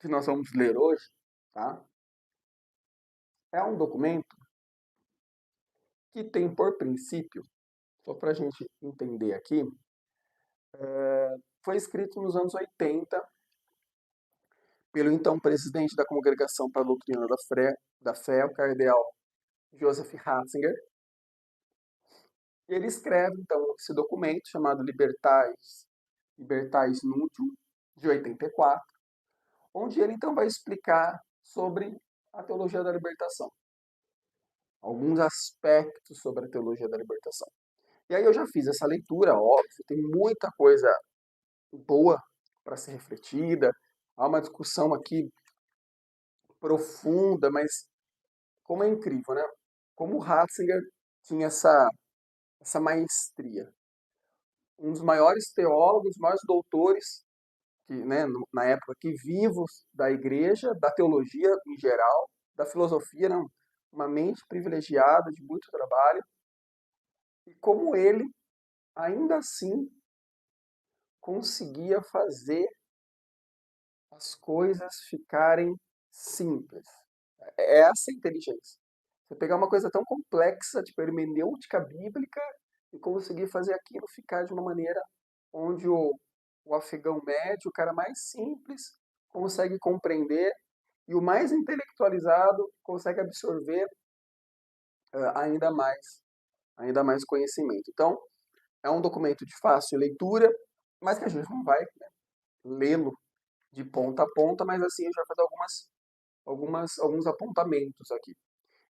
que nós vamos ler hoje, tá? É um documento que tem por princípio, só para a gente entender aqui, foi escrito nos anos 80 pelo então presidente da Congregação para a Doutrina da Fé, o cardeal Joseph Ratzinger. E ele escreve, então, esse documento chamado Libertais Nuntium, de 84, onde ele, então, vai explicar sobre a teologia da libertação, alguns aspectos sobre a teologia da libertação. E aí eu já fiz essa leitura, óbvio, tem muita coisa boa para ser refletida, há uma discussão aqui profunda, mas como é incrível, né? Como o Ratzinger tinha essa maestria. Um dos maiores teólogos, maiores doutores, que, né, na época aqui, vivos da igreja, da teologia em geral, da filosofia, né? Uma mente privilegiada de muito trabalho, e como ele, ainda assim, conseguia fazer as coisas ficarem simples. É essa a inteligência. Você pegar uma coisa tão complexa, tipo hermenêutica bíblica, e conseguir fazer aquilo ficar de uma maneira onde o afegão médio, o cara mais simples, consegue compreender, e o mais intelectualizado consegue absorver ainda mais conhecimento. Então, é um documento de fácil leitura, mas que a gente não vai, né, lê-lo de ponta a ponta, mas assim a gente vai fazer alguns apontamentos aqui.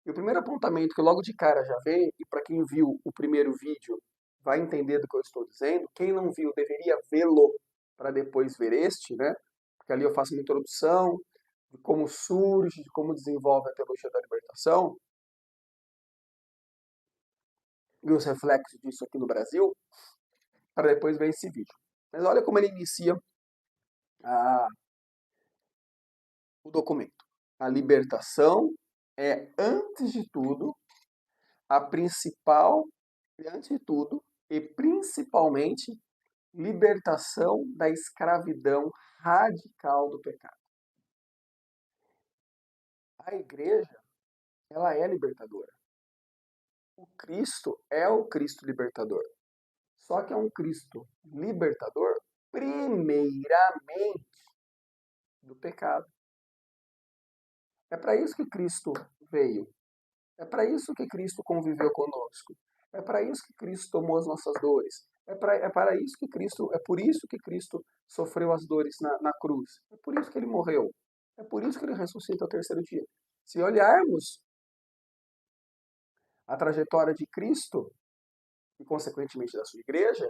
E o primeiro apontamento que logo de cara já vem, e para quem viu o primeiro vídeo vai entender do que eu estou dizendo, quem não viu deveria vê-lo para depois ver este, né? Porque ali eu faço uma introdução de como surge, de como desenvolve a teologia da libertação e os reflexos disso aqui no Brasil, para depois ver esse vídeo. Mas olha como ele inicia a, o documento. A libertação é, antes de tudo, a principal, antes de tudo, e principalmente, libertação da escravidão radical do pecado. A igreja, ela é libertadora. O Cristo é o Cristo libertador. Só que é um Cristo libertador, primeiramente, do pecado. É para isso que Cristo veio. É para isso que Cristo conviveu conosco. É para isso que Cristo tomou as nossas dores. É para isso que Cristo, é por isso que Cristo sofreu as dores na cruz. É por isso que ele morreu. É por isso que ele ressuscita ao terceiro dia. Se olharmos a trajetória de Cristo e consequentemente da sua igreja,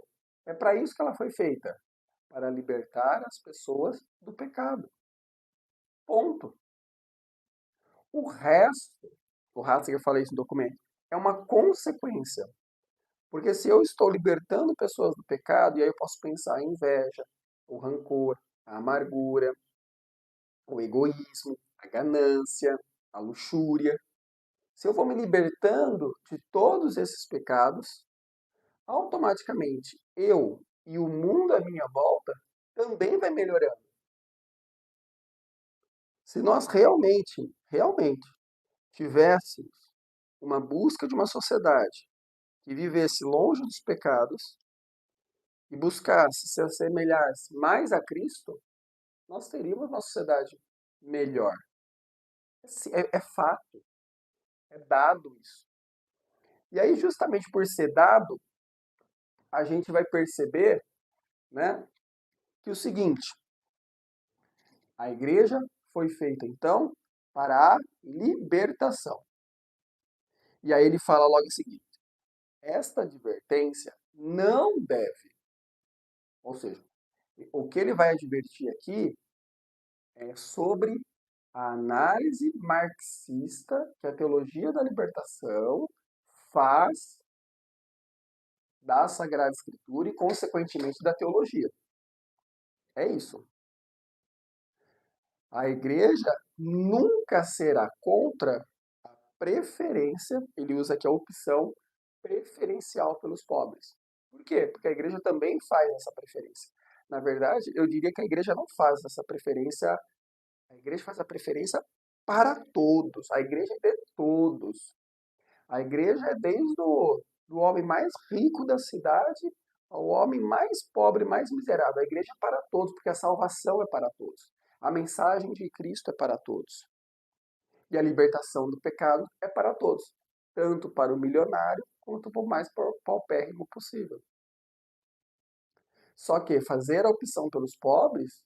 é para isso que ela foi feita, para libertar as pessoas do pecado. Ponto. O resto, o Ratzinger fala isso no documento, é uma consequência. Porque se eu estou libertando pessoas do pecado, e aí eu posso pensar a inveja, o rancor, a amargura, o egoísmo, a ganância, a luxúria. Se eu vou me libertando de todos esses pecados, automaticamente eu e o mundo à minha volta também vai melhorando. Se nós realmente tivéssemos uma busca de uma sociedade que vivesse longe dos pecados e buscasse se assemelhar-se mais a Cristo, nós teríamos uma sociedade melhor. É fato, é dado isso. E aí, justamente por ser dado, a gente vai perceber, né, que o seguinte, a igreja foi feita, então, para a libertação. E aí ele fala logo o seguinte, esta advertência não deve, ou seja, o que ele vai advertir aqui é sobre a análise marxista que a teologia da libertação faz da Sagrada Escritura e, consequentemente, da teologia. É isso. A igreja nunca será contra a preferência, ele usa aqui a opção preferencial pelos pobres. Por quê? Porque a igreja também faz essa preferência. Na verdade, eu diria que a igreja não faz essa preferência A igreja faz a preferência para todos. A igreja é de todos. A igreja é desde do homem mais rico da cidade ao homem mais pobre, mais miserável. A igreja é para todos, porque a salvação é para todos. A mensagem de Cristo é para todos. E a libertação do pecado é para todos, tanto para o milionário quanto para o mais paupérrimo possível. Só que fazer a opção pelos pobres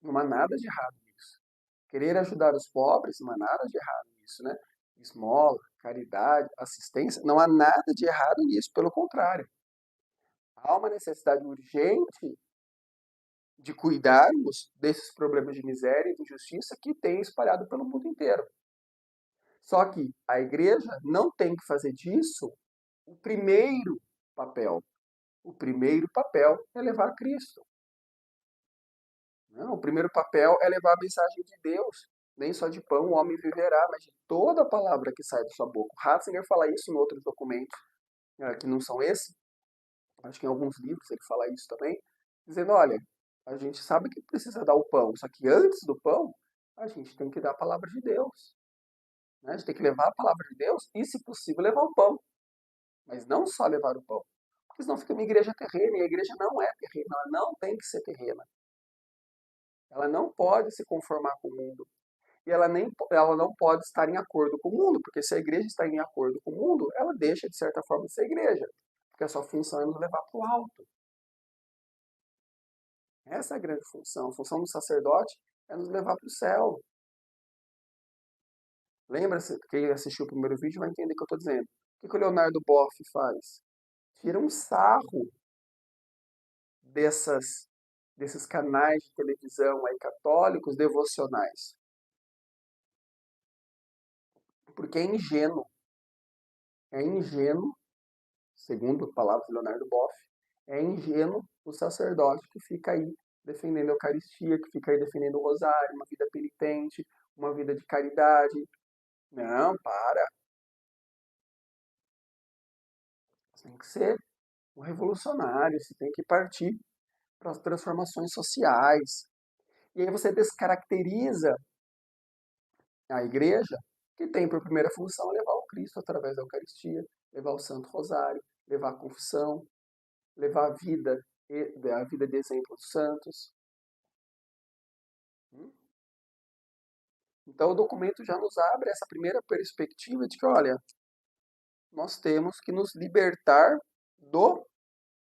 não há nada de errado nisso. Querer ajudar os pobres não há nada de errado nisso, né? Esmola, caridade, assistência, não há nada de errado nisso, pelo contrário. Há uma necessidade urgente de cuidarmos desses problemas de miséria e de injustiça que tem espalhado pelo mundo inteiro. Só que a igreja não tem que fazer disso o primeiro papel. O primeiro papel é levar Cristo. Não, o primeiro papel é levar a mensagem de Deus. Nem só de pão o homem viverá, mas de toda a palavra que sai da sua boca. Ratzinger fala isso em outros documentos, que não são esses. Acho que em alguns livros ele fala isso também. Dizendo, olha, a gente sabe que precisa dar o pão, só que antes do pão, a gente tem que dar a palavra de Deus. Né? A gente tem que levar a palavra de Deus e, se possível, levar o pão. Mas não só levar o pão. Porque senão fica uma igreja terrena, e a igreja não é terrena, ela não tem que ser terrena. Ela não pode se conformar com o mundo. E ela não pode estar em acordo com o mundo, porque se a igreja está em acordo com o mundo, ela deixa, de certa forma, de ser igreja. Porque a sua função é nos levar para o alto. Essa é a grande função. A função do sacerdote é nos levar para o céu. Lembra-se, quem assistiu o primeiro vídeo vai entender o que eu estou dizendo. O que o Leonardo Boff faz? Tira um sarro desses canais de televisão aí católicos devocionais. Porque é ingênuo, segundo a palavra de Leonardo Boff, é ingênuo o sacerdote que fica aí defendendo a Eucaristia, que fica aí defendendo o rosário, uma vida penitente, uma vida de caridade. Não, para. Você tem que ser um revolucionário, você tem que partir para as transformações sociais. E aí você descaracteriza a igreja, que tem por primeira função levar o Cristo através da Eucaristia, levar o Santo Rosário, levar a confissão, levar a vida de exemplo dos santos. Então o documento já nos abre essa primeira perspectiva de que, olha, nós temos que nos libertar do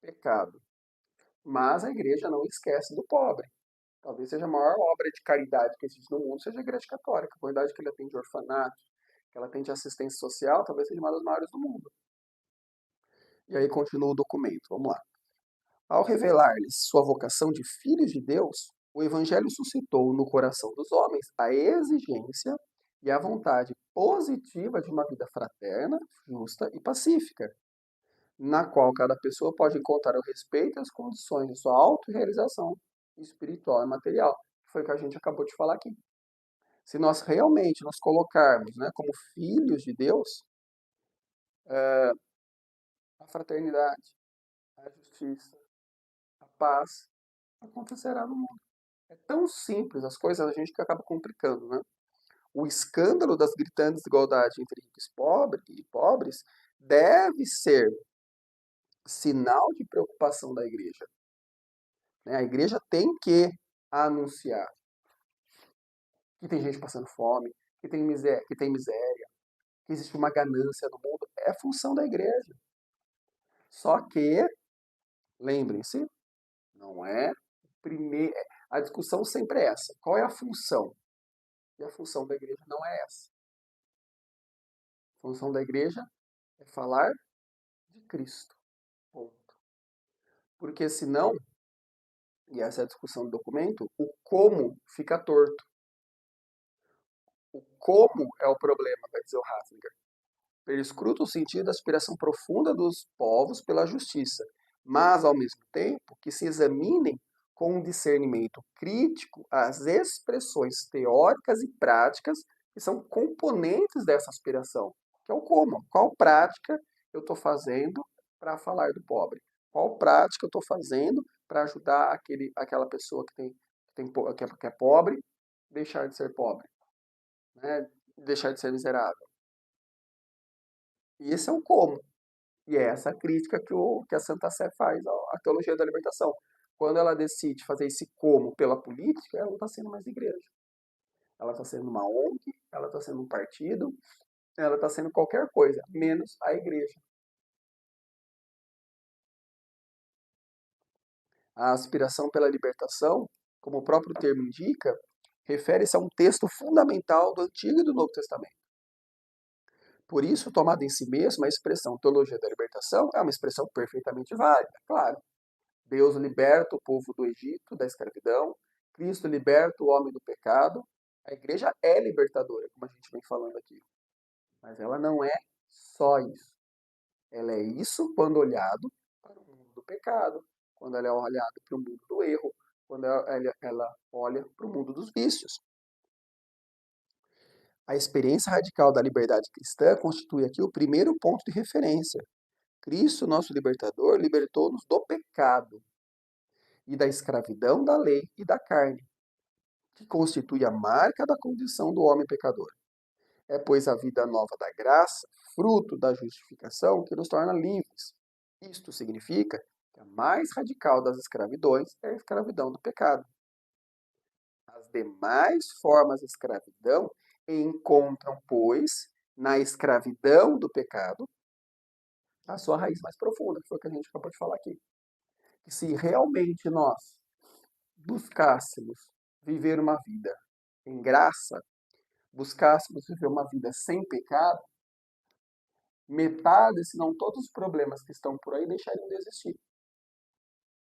pecado. Mas a igreja não esquece do pobre. Talvez seja a maior obra de caridade que existe no mundo, seja a Igreja Católica. A quantidade que ela atende orfanato, que ela atende assistência social, talvez seja uma das maiores do mundo. E aí continua o documento, vamos lá. Ao revelar-lhes sua vocação de filhos de Deus, o Evangelho suscitou no coração dos homens a exigência e a vontade positiva de uma vida fraterna, justa e pacífica, na qual cada pessoa pode encontrar o respeito e as condições de sua autorrealização espiritual e material, que foi o que a gente acabou de falar aqui. Se nós realmente nos colocarmos, né, como filhos de Deus, a fraternidade, a justiça, a paz acontecerá no mundo. É tão simples as coisas, a gente que acaba complicando, né? O escândalo das gritantes desigualdades entre ricos e pobres deve ser sinal de preocupação da igreja. Né? A igreja tem que anunciar que tem gente passando fome, que tem miséria, que existe uma ganância no mundo. É função da igreja. Só que, lembrem-se, não é primeiro. A discussão sempre é essa. Qual é a função? E a função da igreja não é essa. A função da igreja é falar de Cristo. Ponto. Porque senão, e essa é a discussão do documento, o como fica torto. O como é o problema, vai dizer o Ratzinger. Perscruta o sentido da aspiração profunda dos povos pela justiça, mas, ao mesmo tempo, que se examinem com um discernimento crítico as expressões teóricas e práticas que são componentes dessa aspiração, que é o como. Qual prática eu estou fazendo para falar do pobre? Qual prática eu estou fazendo para ajudar aquela pessoa que é pobre deixar de ser pobre, né? Deixar de ser miserável. E esse é o como. E é essa crítica que a Santa Sé faz à teologia da libertação. Quando ela decide fazer esse como pela política, ela não está sendo mais igreja. Ela está sendo uma ONG, ela está sendo um partido, ela está sendo qualquer coisa, menos a igreja. A aspiração pela libertação, como o próprio termo indica, refere-se a um texto fundamental do Antigo e do Novo Testamento. Por isso, tomada em si mesma, a expressão teologia da libertação é uma expressão perfeitamente válida, claro. Deus liberta o povo do Egito, da escravidão. Cristo liberta o homem do pecado. A igreja é libertadora, como a gente vem falando aqui. Mas ela não é só isso. Ela é isso quando olhado para o mundo do pecado, quando ela é olhada para o mundo do erro, quando ela olha para o mundo dos vícios. A experiência radical da liberdade cristã constitui aqui o primeiro ponto de referência. Cristo, nosso libertador, libertou-nos do pecado e da escravidão da lei e da carne, que constitui a marca da condição do homem pecador. É, pois, a vida nova da graça, fruto da justificação, que nos torna livres. Isto significa que a mais radical das escravidões é a escravidão do pecado. As demais formas de escravidão encontram, pois, na escravidão do pecado, a sua raiz mais profunda, que foi o que a gente acabou de falar aqui. Que se realmente nós buscássemos viver uma vida em graça, buscássemos viver uma vida sem pecado, metade, se não todos os problemas que estão por aí deixariam de existir.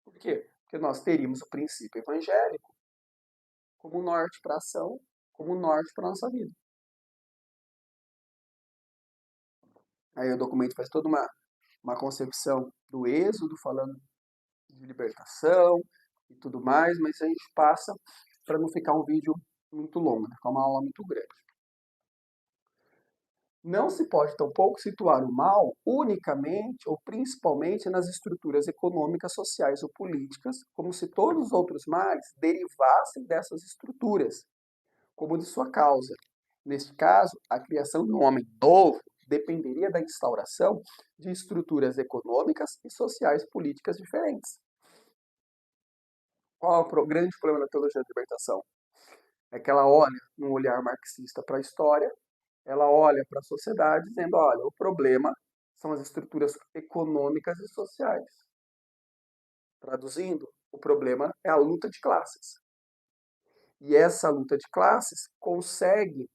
Por quê? Porque nós teríamos o princípio evangélico como norte para a ação, como norte para a nossa vida. Aí o documento faz toda uma concepção do êxodo, falando de libertação e tudo mais, mas a gente passa para não ficar um vídeo muito longo, né? Ficar uma aula muito grande. Não se pode, tampouco, situar o mal unicamente ou principalmente nas estruturas econômicas, sociais ou políticas, como se todos os outros males derivassem dessas estruturas, como de sua causa. Neste caso, a criação de um homem novo dependeria da instauração de estruturas econômicas e sociais políticas diferentes. Qual é o grande problema da teologia da libertação? É que ela olha num olhar marxista para a história, ela olha para a sociedade dizendo, olha, o problema são as estruturas econômicas e sociais. Traduzindo, o problema é a luta de classes. E essa luta de classes consegue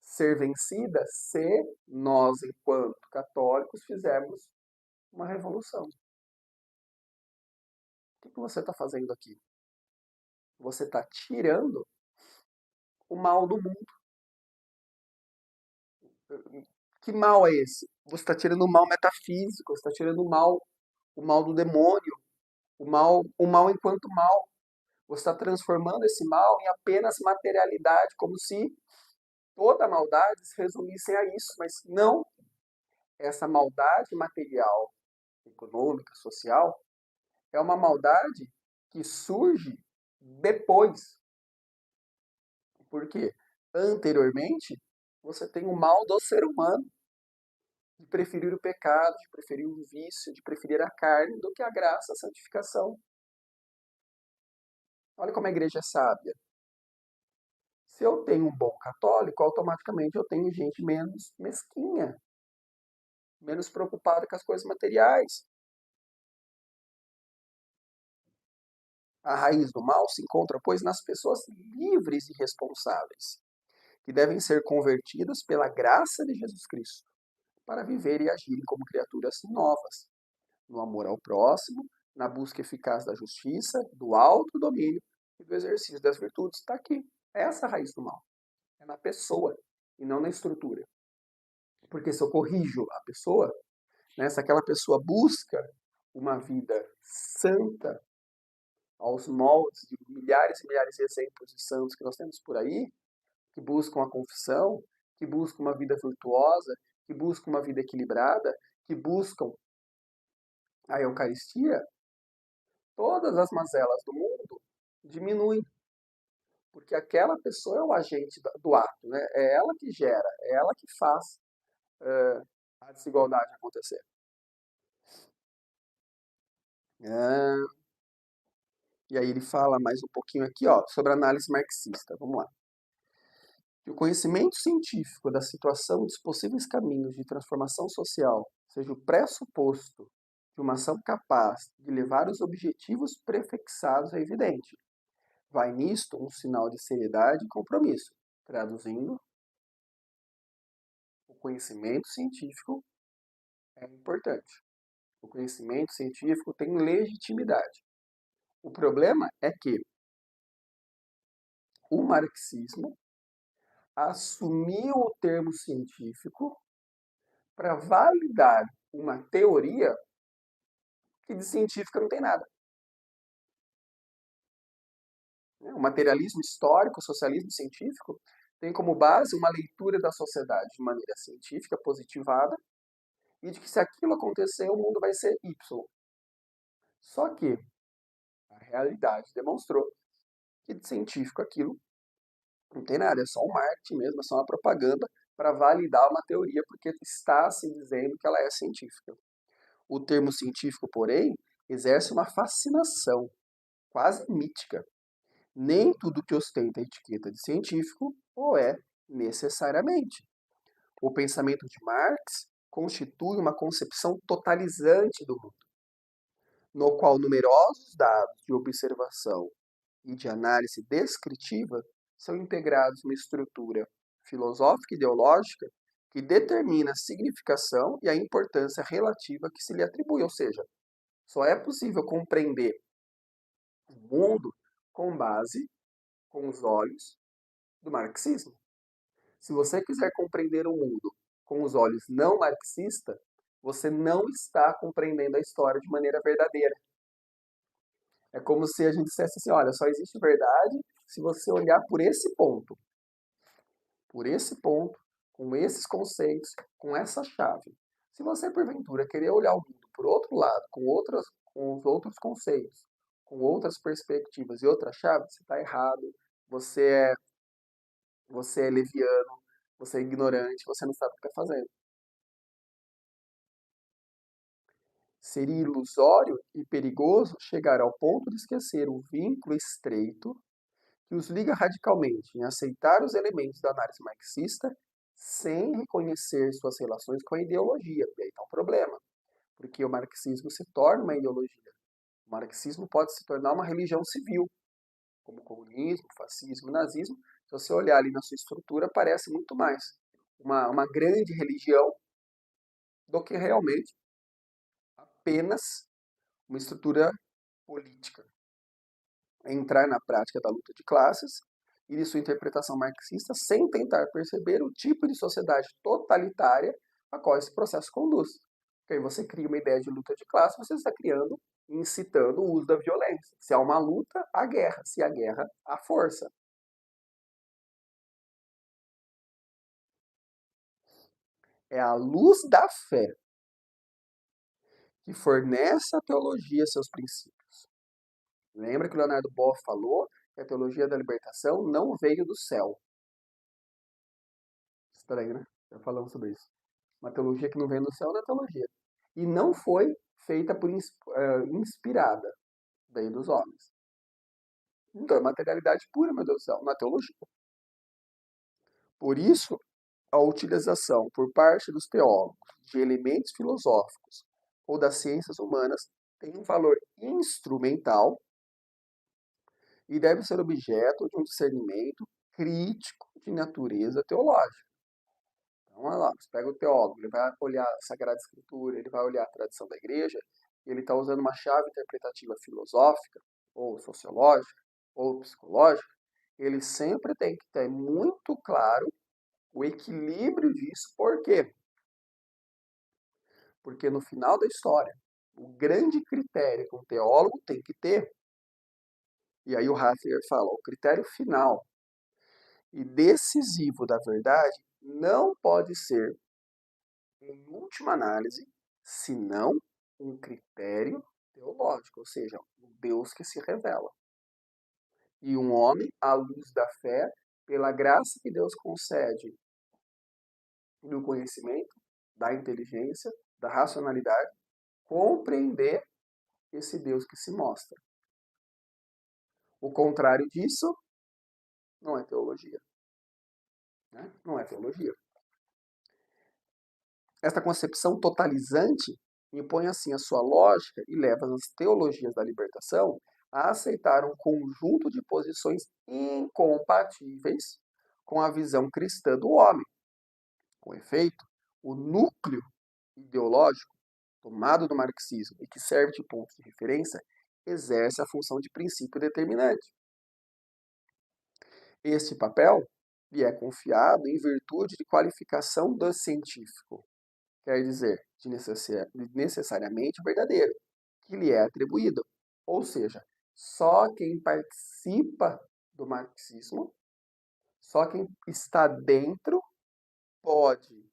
ser vencida se nós, enquanto católicos, fizermos uma revolução. O que você está fazendo aqui? Você está tirando o mal do mundo. Que mal é esse? Você está tirando o mal metafísico, você está tirando o mal do demônio, o mal enquanto mal. Você está transformando esse mal em apenas materialidade, como se toda maldade se resumisse a isso, mas não. Essa maldade material, econômica, social, é uma maldade que surge depois. Por quê? Anteriormente, você tem o mal do ser humano, de preferir o pecado, de preferir o vício, de preferir a carne do que a graça, a santificação. Olha como a igreja é sábia. Se eu tenho um bom católico, automaticamente eu tenho gente menos mesquinha, menos preocupada com as coisas materiais. A raiz do mal se encontra, pois, nas pessoas livres e responsáveis, que devem ser convertidas pela graça de Jesus Cristo, para viver e agirem como criaturas novas, no amor ao próximo, na busca eficaz da justiça, do autodomínio e do exercício das virtudes. Está aqui. Essa é a raiz do mal. É na pessoa e não na estrutura. Porque se eu corrijo a pessoa, né, se aquela pessoa busca uma vida santa, aos moldes de milhares e milhares de exemplos de santos que nós temos por aí, que buscam a confissão, que buscam uma vida virtuosa, que buscam uma vida equilibrada, que buscam a Eucaristia, todas as mazelas do mundo diminuem. porque aquela pessoa é o agente do ato, né? É ela que gera, é ela que faz a desigualdade acontecer. Ah, e aí ele fala mais um pouquinho aqui, ó, sobre a análise marxista. Vamos lá. Que o conhecimento científico da situação e dos possíveis caminhos de transformação social seja o pressuposto de uma ação capaz de levar os objetivos prefixados é evidente. Vai nisto um sinal de seriedade e compromisso. Traduzindo, o conhecimento científico é importante. O conhecimento científico tem legitimidade. O problema é que o marxismo assumiu o termo científico para validar uma teoria que de científica não tem nada. O materialismo histórico, o socialismo científico, tem como base uma leitura da sociedade de maneira científica, positivada, e de que se aquilo acontecer, o mundo vai ser Y. Só que a realidade demonstrou que de científico aquilo não tem nada, é só um marketing mesmo, é só uma propaganda para validar uma teoria, porque está se dizendo que ela é científica. O termo científico, porém, exerce uma fascinação quase mítica. Nem tudo que ostenta a etiqueta de científico o é necessariamente. O pensamento de Marx constitui uma concepção totalizante do mundo, no qual numerosos dados de observação e de análise descritiva são integrados numa estrutura filosófica e ideológica que determina a significação e a importância relativa que se lhe atribui, ou seja, só é possível compreender o mundo com base com os olhos do marxismo. Se você quiser compreender o mundo com os olhos não marxistas, você não está compreendendo a história de maneira verdadeira. É como se a gente dissesse assim, olha, só existe verdade se você olhar por esse ponto, com esses conceitos, com essa chave. Se você, porventura, querer olhar o mundo por outro lado, com os outros conceitos, com outras perspectivas e outras chaves, você está errado, você é, você é leviano, você é ignorante, você não sabe o que está fazendo. Seria ilusório e perigoso chegar ao ponto de esquecer o vínculo estreito que os liga radicalmente em aceitar os elementos da análise marxista sem reconhecer suas relações com a ideologia. E aí está o problema, porque o marxismo se torna uma ideologia. O marxismo pode se tornar uma religião civil, como o comunismo, o fascismo, o nazismo. Se você olhar ali na sua estrutura, parece muito mais uma grande religião do que realmente apenas uma estrutura política. Entrar na prática da luta de classes e de sua interpretação marxista sem tentar perceber o tipo de sociedade totalitária a qual esse processo conduz. Porque aí você cria uma ideia de luta de classe, você está criando, incitando o uso da violência. Se há uma luta, há guerra. Se há guerra, há força. É a luz da fé que fornece à teologia seus princípios. Lembra que o Leonardo Boff falou que a teologia da libertação não veio do céu. Estranho, né? Já falamos sobre isso. Uma teologia que não vem do céu não é teologia. E não foi feita por inspirada, veio dos homens. Então é materialidade pura, meu Deus do céu, na teologia. Por isso, a utilização por parte dos teólogos de elementos filosóficos ou das ciências humanas tem um valor instrumental e deve ser objeto de um discernimento crítico de natureza teológica. Então, olha lá, você pega o teólogo, ele vai olhar a Sagrada Escritura, ele vai olhar a tradição da igreja, e ele está usando uma chave interpretativa filosófica, ou sociológica, ou psicológica, ele sempre tem que ter muito claro o equilíbrio disso. Por quê? Porque no final da história, o grande critério que um teólogo tem que ter, e aí o Haffler fala, o critério final e decisivo da verdade não pode ser, em última análise, senão um critério teológico, ou seja, um Deus que se revela. e um homem, à luz da fé, pela graça que Deus concede do conhecimento, da inteligência, da racionalidade, compreender esse Deus que se mostra. O contrário disso não é teologia. Né? Não é teologia. Esta concepção totalizante impõe assim a sua lógica e leva as teologias da libertação a aceitar um conjunto de posições incompatíveis com a visão cristã do homem. Com efeito, o núcleo ideológico tomado do marxismo e que serve de ponto de referência exerce a função de princípio determinante. Este papel lhe é confiado em virtude de qualificação do científico, quer dizer, de necessariamente verdadeiro, que lhe é atribuído. Ou seja, só quem participa do marxismo, só quem está dentro, pode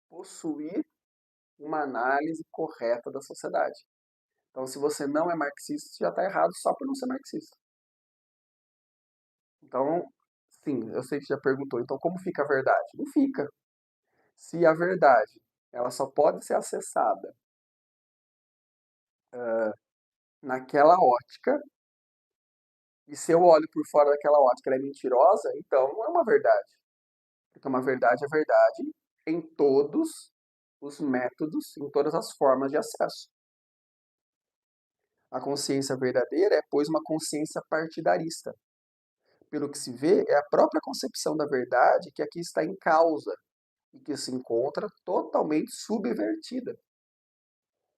possuir uma análise correta da sociedade. Então, se você não é marxista, você já está errado só por não ser marxista. Então, sim, eu sei que já perguntou, então como fica a verdade? Não fica. Se a verdade ela só pode ser acessada naquela ótica, e se eu olho por fora daquela ótica ela é mentirosa, então não é uma verdade. Porque uma verdade é verdade em todos os métodos, em todas as formas de acesso. A consciência verdadeira é, pois, uma consciência partidarista. Pelo que se vê, é a própria concepção da verdade que aqui está em causa e que se encontra totalmente subvertida.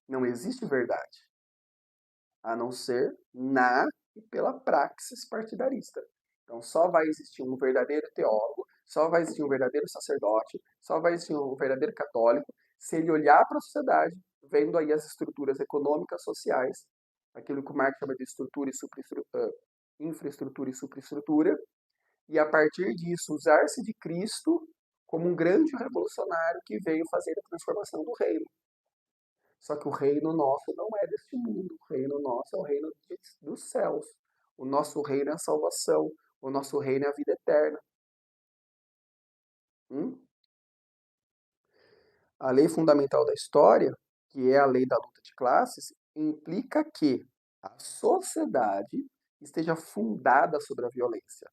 Não existe verdade, a não ser na e pela praxis partidarista. Então, só vai existir um verdadeiro teólogo, só vai existir um verdadeiro sacerdote, só vai existir um verdadeiro católico se ele olhar para a sociedade, vendo aí as estruturas econômicas, sociais, aquilo que o Marx chama de estrutura e infraestrutura e superestrutura, e a partir disso usar-se de Cristo como um grande revolucionário que veio fazer a transformação do reino. Só que o reino nosso não é deste mundo. O reino nosso é o reino dos céus. O nosso reino é a salvação. O nosso reino é a vida eterna. Hum? A lei fundamental da história, que é a lei da luta de classes, implica que a sociedade esteja fundada sobre a violência.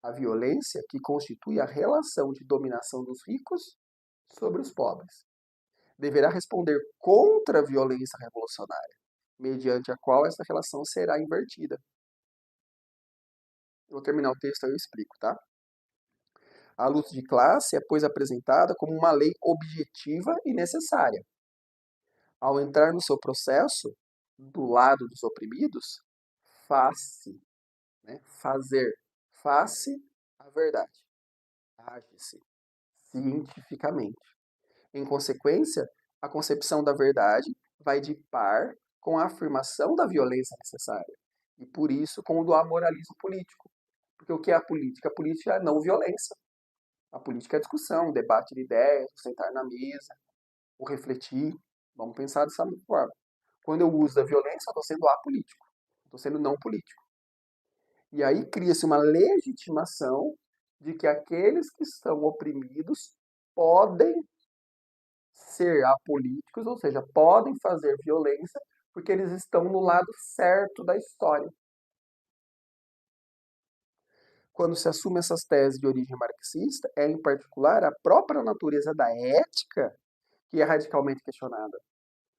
A violência que constitui a relação de dominação dos ricos sobre os pobres. Deverá responder contra a violência revolucionária, mediante a qual essa relação será invertida. Eu vou terminar o texto, aí eu explico, tá? A luta de classe é, pois, apresentada como uma lei objetiva e necessária. Ao entrar no seu processo, do lado dos oprimidos, faz-se, né? Fazer, face a verdade. Age-se cientificamente. Em consequência, a concepção da verdade vai de par com a afirmação da violência necessária. E por isso com o do amoralismo político. Porque o que é a política? A política é a não violência. A política é a discussão, o debate de ideias, o sentar na mesa, o refletir. Vamos pensar dessa forma. Quando eu uso da violência, eu estou sendo apolítico. Estou sendo não político. E aí cria-se uma legitimação de que aqueles que estão oprimidos podem ser apolíticos, ou seja, podem fazer violência porque eles estão no lado certo da história. Quando se assume essas teses de origem marxista, é em particular a própria natureza da ética que é radicalmente questionada.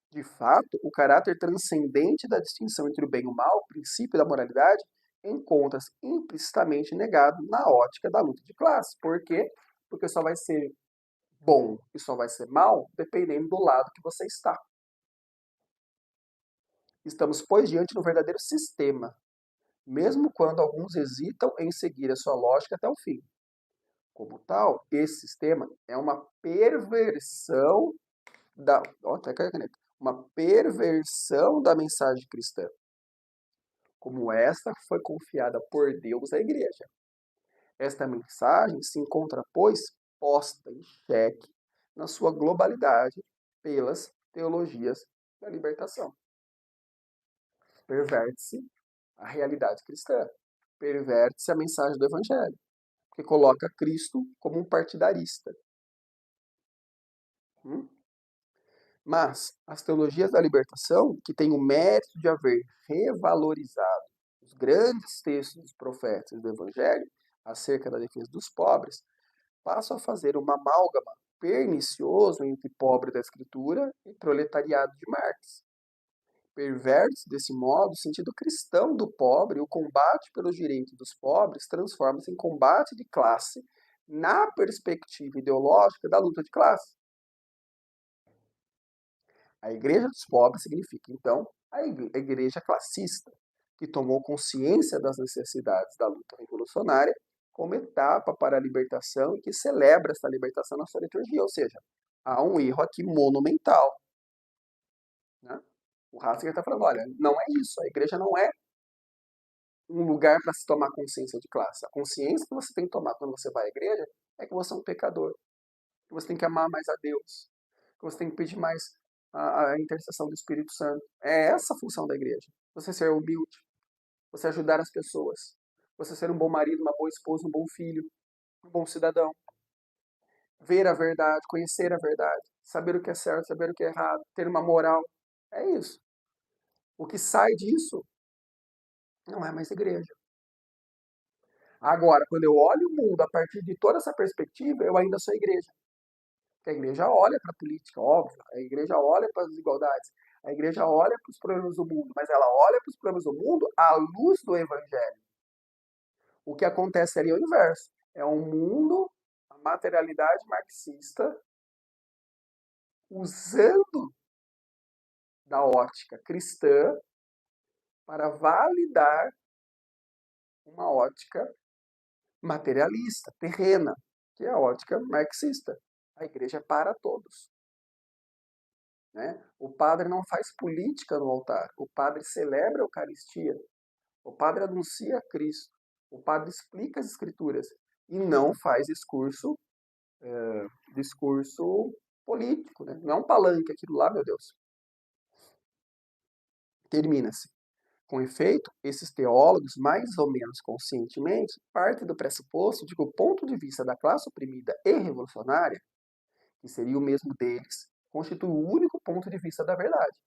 De fato, o caráter transcendente da distinção entre o bem e o mal, o princípio da moralidade, encontra-se implicitamente negado na ótica da luta de classe. Por quê? Porque só vai ser bom e só vai ser mal dependendo do lado que você está. Estamos, pois, diante de um verdadeiro sistema, mesmo quando alguns hesitam em seguir a sua lógica até o fim. Como tal, esse sistema é uma perversão da, ó, até caiu a caneta, uma perversão da mensagem cristã, como esta foi confiada por Deus à igreja. Esta mensagem se encontra, pois, posta em xeque na sua globalidade pelas teologias da libertação. Perverte-se a realidade cristã. Perverte-se a mensagem do Evangelho, que coloca Cristo como um partidarista. Hum? Mas as teologias da libertação, que têm o mérito de haver revalorizado os grandes textos dos profetas e do Evangelho acerca da defesa dos pobres, passam a fazer uma amálgama pernicioso entre pobre da Escritura e proletariado de Marx. Perverte desse modo o sentido cristão do pobre, o combate pelos direitos dos pobres transforma-se em combate de classe na perspectiva ideológica da luta de classe. A igreja dos pobres significa, então, a igreja classista, que tomou consciência das necessidades da luta revolucionária como etapa para a libertação e que celebra essa libertação na sua liturgia. Ou seja, há um erro aqui monumental. Né? O Ratzinger está falando, olha, não é isso, a igreja não é um lugar para se tomar consciência de classe. A consciência que você tem que tomar quando você vai à igreja é que você é um pecador, que você tem que amar mais a Deus, que você tem que pedir mais a intercessão do Espírito Santo. É essa a função da igreja. Você ser humilde, você ajudar as pessoas, você ser um bom marido, uma boa esposa, um bom filho, um bom cidadão. Ver a verdade, conhecer a verdade, saber o que é certo, saber o que é errado, ter uma moral. É isso. O que sai disso não é mais igreja. Agora, quando eu olho o mundo a partir de toda essa perspectiva, eu ainda sou igreja. Porque a igreja olha para a política, óbvio, a igreja olha para as desigualdades, a igreja olha para os problemas do mundo, mas ela olha para os problemas do mundo à luz do evangelho. O que acontece ali é o inverso. É um mundo, a materialidade marxista, usando da ótica cristã para validar uma ótica materialista, terrena, que é a ótica marxista. A igreja é para todos. Né? O padre não faz política no altar, o padre celebra a Eucaristia, o padre anuncia Cristo, o padre explica as Escrituras e não faz discurso político. Né? Não é um palanque aquilo lá, meu Deus. Termina-se. Com efeito, esses teólogos, mais ou menos conscientemente, partem do pressuposto de que o ponto de vista da classe oprimida e revolucionária, que seria o mesmo deles, constitui o único ponto de vista da verdade.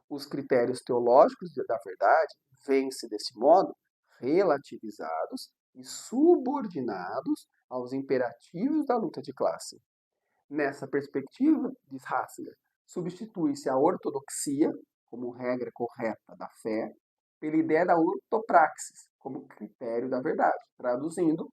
Os critérios teológicos da verdade vêm-se, desse modo, relativizados e subordinados aos imperativos da luta de classe. Nessa perspectiva, diz Ratzinger, substitui-se a ortodoxia, como regra correta da fé, pela ideia da ortopraxis, como critério da verdade. Traduzindo,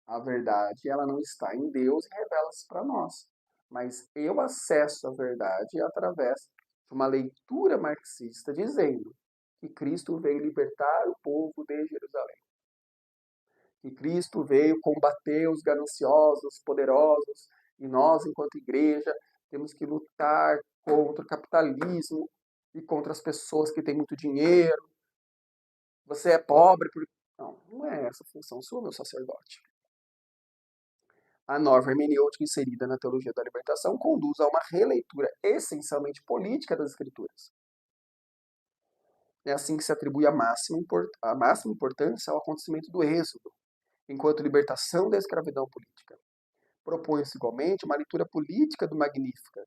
a verdade ela não está em Deus e revela-se para nós, mas eu acesso a verdade através de uma leitura marxista dizendo que Cristo veio libertar o povo de Jerusalém, que Cristo veio combater os gananciosos, os poderosos, e nós, enquanto igreja, temos que lutar contra o capitalismo e contra as pessoas que têm muito dinheiro. Você é pobre por... Não é essa a função sua, meu sacerdote. A nova hermenêutica inserida na teologia da libertação conduz a uma releitura essencialmente política das Escrituras. É assim que se atribui a máxima importância ao acontecimento do Êxodo, enquanto libertação da escravidão política. Propõe-se igualmente uma leitura política do Magnífica.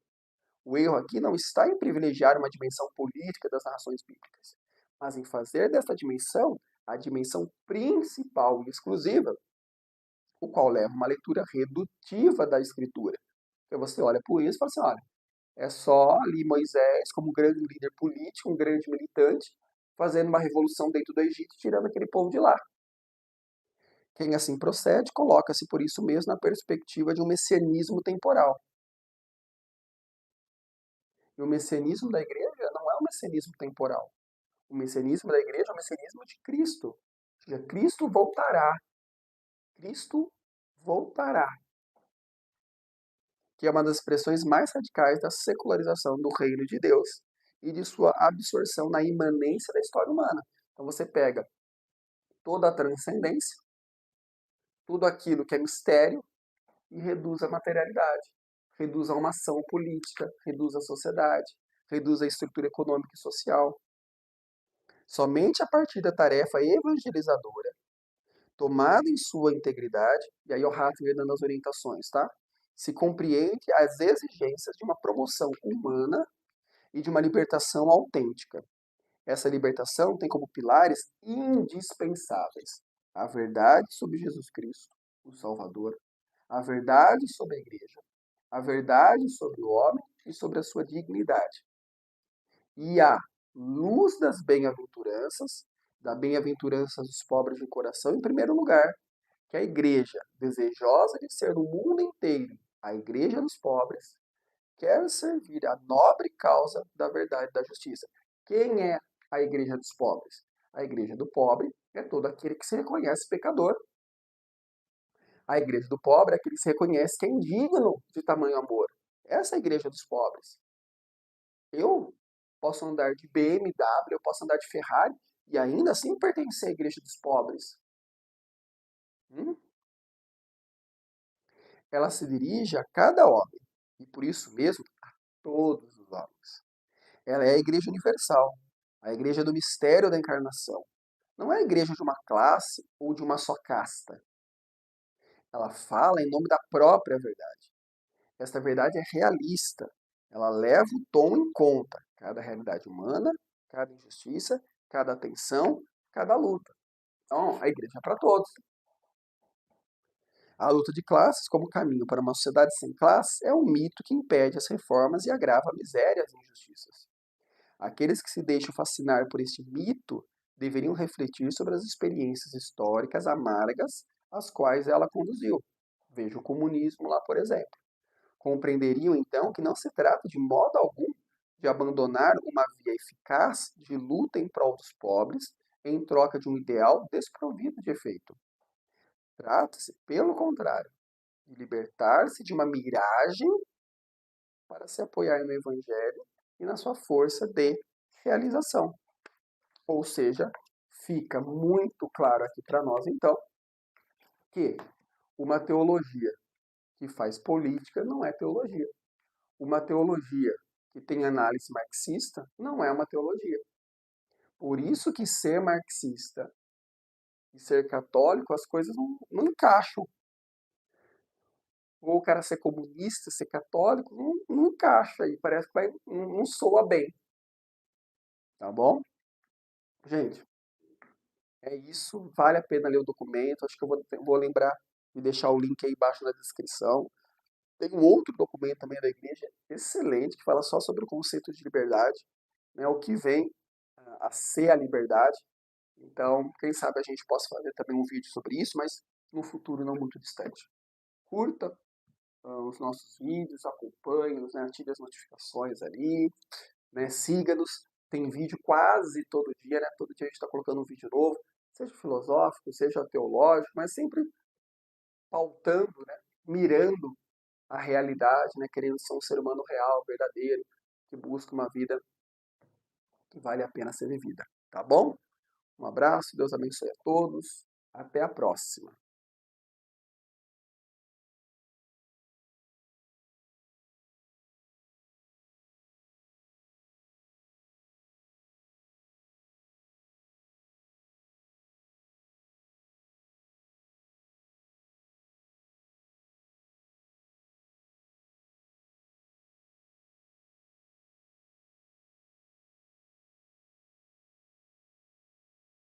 O erro aqui não está em privilegiar uma dimensão política das narrações bíblicas, mas em fazer desta dimensão a dimensão principal e exclusiva, o qual leva uma leitura redutiva da Escritura. Então você olha por isso e fala assim, olha, é só ali Moisés, como grande líder político, um grande militante, fazendo uma revolução dentro do Egito, tirando aquele povo de lá. Quem assim procede, coloca-se por isso mesmo na perspectiva de um messianismo temporal. E o messianismo da igreja não é um messianismo temporal. O messianismo da igreja é o messianismo de Cristo. Ou seja, Cristo voltará. Cristo voltará. Que é uma das expressões mais radicais da secularização do reino de Deus e de sua absorção na imanência da história humana. Então você pega toda a transcendência, tudo aquilo que é mistério, e reduz a materialidade, reduz a uma ação política, reduz a sociedade, reduz a estrutura econômica e social. Somente a partir da tarefa evangelizadora, tomada em sua integridade, e aí o Ratzinger dando as orientações, tá? Se compreende as exigências de uma promoção humana e de uma libertação autêntica. Essa libertação tem como pilares indispensáveis a verdade sobre Jesus Cristo, o Salvador, a verdade sobre a igreja, a verdade sobre o homem e sobre a sua dignidade. E a luz das bem-aventuranças, da bem-aventurança dos pobres de coração, em primeiro lugar, que a igreja, desejosa de ser no mundo inteiro a igreja dos pobres, quer servir a nobre causa da verdade e da justiça. Quem é a igreja dos pobres? A igreja do pobre é todo aquele que se reconhece pecador. A igreja do pobre é aquele que se reconhece que é indigno de tamanho amor. Essa é a igreja dos pobres. Eu posso andar de BMW, eu posso andar de Ferrari e ainda assim pertencer à igreja dos pobres. Hum? Ela se dirige a cada homem e por isso mesmo a todos os homens. Ela é a igreja universal, a igreja do mistério da encarnação. Não é a igreja de uma classe ou de uma só casta. Ela fala em nome da própria verdade. Esta verdade é realista. Ela leva o tom em conta cada realidade humana, cada injustiça, cada tensão, cada luta. Então, a igreja é para todos. A luta de classes como caminho para uma sociedade sem classes é um mito que impede as reformas e agrava a miséria e as injustiças. Aqueles que se deixam fascinar por este mito deveriam refletir sobre as experiências históricas amargas às quais ela conduziu. Veja o comunismo lá, por exemplo. Compreenderiam então que não se trata de modo algum de abandonar uma via eficaz de luta em prol dos pobres em troca de um ideal desprovido de efeito. Trata-se, pelo contrário, de libertar-se de uma miragem para se apoiar no Evangelho e na sua força de realização. Ou seja, fica muito claro aqui para nós, então, que uma teologia que faz política não é teologia. Uma teologia que tem análise marxista não é uma teologia. Por isso que ser marxista e ser católico, as coisas não encaixam. Ou o cara ser comunista, ser católico, não encaixa aí. Parece que não soa bem. Tá bom? Gente, é isso. Vale a pena ler o documento. Acho que eu vou lembrar de deixar o link aí embaixo na descrição. Tem um outro documento também da igreja, excelente, que fala só sobre o conceito de liberdade, né, o que vem a ser a liberdade. Então, quem sabe a gente possa fazer também um vídeo sobre isso, mas no futuro não muito distante. Curta os nossos vídeos, acompanhe-nos, né, ative as notificações ali, né, siga-nos. Tem vídeo quase todo dia, né? Todo dia a gente está colocando um vídeo novo, seja filosófico, seja teológico, mas sempre pautando, né, mirando a realidade, né, querendo ser um ser humano real, verdadeiro, que busca uma vida que vale a pena ser vivida. Tá bom? Um abraço, Deus abençoe a todos. Até a próxima.